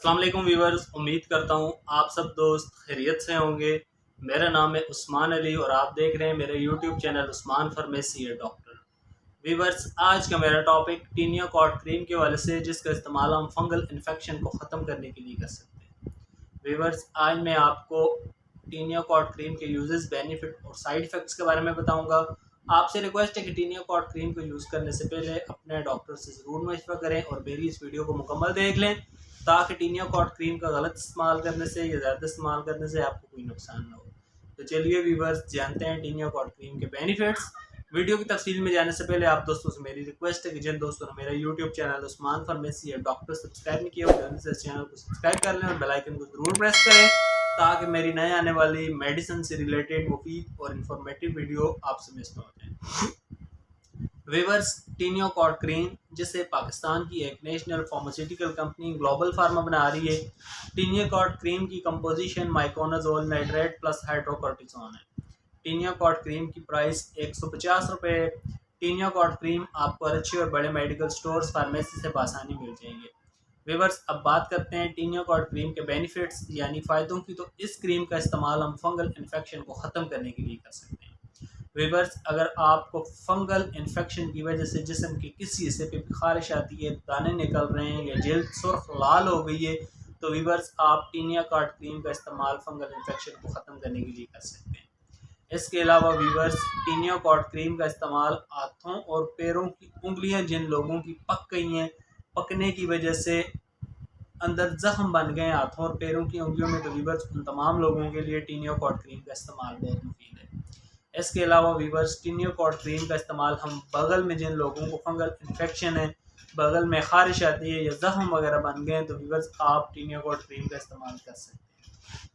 अस्सलाम वालेकुम व्यूवर्स, उम्मीद करता हूँ आप सब दोस्त खैरियत से होंगे। मेरा नाम है उस्मान अली और आप देख रहे हैं मेरे यूट्यूब चैनल उस्मान फार्मेसी है डॉक्टर। व्यूवर्स, आज का मेरा टॉपिक टीनिया कॉर्ड क्रीम के हवाले से, जिसका इस्तेमाल हम फंगल इन्फेक्शन को ख़त्म करने के लिए कर सकते हैं। व्यूवर्स, आज मैं आपको टीनिया कॉर्ड क्रीम के यूजेस, बेनिफिट और साइड इफ़ेक्ट्स के बारे में बताऊंगा। आपसे रिक्वेस्ट है कि टीनिया कॉर्ड क्रीम को यूज़ करने से पहले अपने डॉक्टर से ज़रूर मशवरा करें और मेरी इस वीडियो को मुकम्मल देख लें, ताकि टीनिया कॉर्ड क्रीम का गलत इस्तेमाल करने से या ज़्यादा इस्तेमाल करने से आपको कोई नुकसान ना हो। तो चलिए व्यूवर्स, जानते हैं टीनिया कॉर्ड क्रीम के बेनिफिट्स। वीडियो की तफसील में जाने से पहले आप दोस्तों से मेरी रिक्वेस्ट है कि जिन दोस्तों ने मेरा यूट्यूब चैनल उस्मान फार्मेसी है डॉक्टर सब्सक्राइब नहीं किया, जल्दी से इस चैनल को सब्सक्राइब कर लें और बेल आइकन को ज़रूर प्रेस करें, ताकि मेरी नए आने वाली मेडिसिन से रिलेटेड मुफीद और इन्फॉर्मेटिव वीडियो आपसे मिस ना हो जाए। व्यूवर्स, टीनिया कॉर्ड क्रीम, जिसे पाकिस्तान की एक national pharmaceutical company global pharma बना रही है, टीनिया कॉर्ड क्रीम की composition miconazole nitrate plus hydrocortisone है। टीनिया कॉर्ड क्रीम की प्राइस 150 रुपये है। टीनिया कॉर्ड क्रीम आपको अच्छे और बड़े मेडिकल स्टोर्स फार्मेसी से आसानी मिल जाएंगे। व्यूवर्स, अब बात करते हैं टीनिया कॉर्ड क्रीम के बेनिफिट्स यानी फ़ायदों की। तो इस क्रीम का इस्तेमाल हम फंगल इन्फेक्शन को ख़त्म करने के लिए कर सकते हैं। व्यूवर्स, अगर आपको फंगल इन्फेक्शन की वजह से जिस्म के किसी हिस्से पे खारिश आती है, दाने निकल रहे हैं या जल्द सुर्ख लाल हो गई है, तो व्यूवर्स आप टीनिया कॉर्ड क्रीम का इस्तेमाल फंगल इन्फेक्शन को ख़त्म करने के लिए कर सकते हैं। इसके अलावा व्यूवर्स, टीनिया कॉर्ड क्रीम का इस्तेमाल हाथों और पैरों की उंगलियां जिन लोगों की पक गई हैं, पकने की वजह से अंदर जख्म बन गए हाथों और पैरों की उंगलियों में, तो व्यूवर्स उन तमाम लोगों के लिए टीनिया कॉर्ड क्रीम का इस्तेमाल बहुत मुफीद है। इसके अलावा व्यूवर्स, टीनिया कॉर्ड क्रीम का इस्तेमाल हम बगल में जिन लोगों को फंगल इन्फेक्शन है, बगल में खारिश आती है या जख्म वगैरह बन गए हैं, तो व्यूवर्स आप टीनिया कॉर्ड क्रीम का इस्तेमाल कर सकते हैं।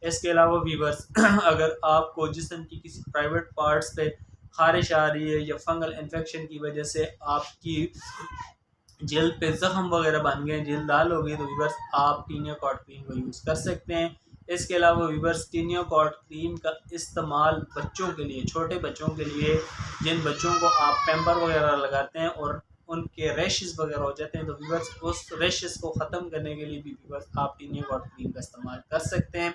इसके अलावा व्यूवर्स अगर आपको जिस्म की किसी प्राइवेट पार्ट्स पे खारिश आ रही है या फंगल इन्फेक्शन की वजह से आपकी जल्द पे जख्म वगैरह बन गए, जल्द लाल हो गई, तो व्यूवर्स आप टीनिया कॉर्ड क्रीम को यूज़ कर सकते हैं। इसके अलावा व्यूवर्स, टीनिया कॉर्ड क्रीम का इस्तेमाल बच्चों के लिए, छोटे बच्चों के लिए, जिन बच्चों को आप पैम्पर वगैरह लगाते हैं और उनके रैशेस वगैरह हो जाते हैं, तो व्यूवर्स उस रैशेस को ख़त्म करने के लिए भी व्यूवर्स आप टीनिया कॉर्ड क्रीम का इस्तेमाल कर सकते हैं।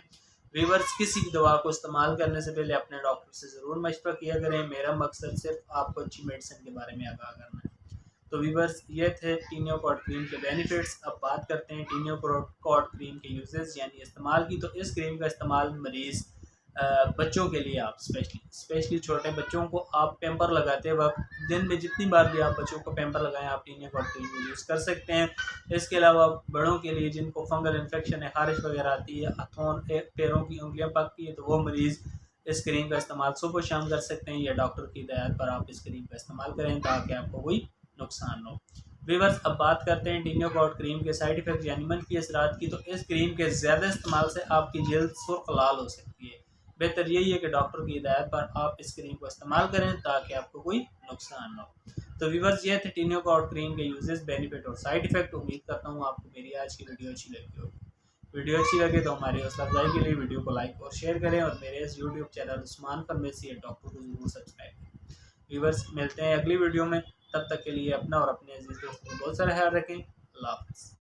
व्यूवर्स, किसी भी दवा को इस्तेमाल करने से पहले अपने डॉक्टर से ज़रूर मशवरा किया करें। मेरा मकसद सिर्फ आपको अच्छी मेडिसिन के बारे में आगाह करना है। तो व्यूवर्स, ये थे टीनिया कॉर्ड क्रीम के बेनिफिट्स। अब बात करते हैं टीनिया कॉर्ड क्रीम के यूजेस यानी इस्तेमाल की। तो इस क्रीम का इस्तेमाल मरीज़ बच्चों के लिए, आप स्पेशली छोटे बच्चों को आप पैम्पर लगाते वक्त दिन में जितनी बार भी आप बच्चों को पैम्पर लगाएं, आप टीनिया कॉर्ड क्रीम को यूज़ कर सकते हैं। इसके अलावा बड़ों के लिए जिनको फंगल इन्फेक्शन है, खारिश वगैरह आती है, हाथों पैरों की उंगलियां पकती है, तो वो मरीज़ इस क्रीम का इस्तेमाल सुबह शाम कर सकते हैं, या डॉक्टर की हिदायत पर आप इस क्रीम का इस्तेमाल करें ताकि आपको कोई नुकसान हो। व्यूवर्स, अब बात करते हैं टीनिया कॉर्ड क्रीम के साइड इफ़ेक्ट यानी मनफी असरात की। तो इस क्रीम के ज़्यादा इस्तेमाल से आपकी जल्द सुर्ख लाल हो सकती है। बेहतर यही है कि डॉक्टर की हिदायत पर आप इस क्रीम को इस्तेमाल करें ताकि आपको कोई नुकसान ना हो। तो व्यूवर्स, ये थे टीनिया कॉर्ड क्रीम के यूजेस, बेनिफिट और साइड इफ़ेक्ट। उम्मीद करता हूँ आपको मेरी आज की वीडियो अच्छी लगी होगी। वीडियो अच्छी लगे तो हमारी हौसला अफजाई के लिए वीडियो को लाइक और शेयर करें और मेरे इस YouTube channel Usman pharmacy doctor को ज़रूर सब्सक्राइब करें। व्यूवर्स, मिलते हैं अगली वीडियो में। तब तक के लिए अपना और अपने अजीज दोस्तों को बहुत सारा ख्याल रखें। अल्लाह हाफ़िज़।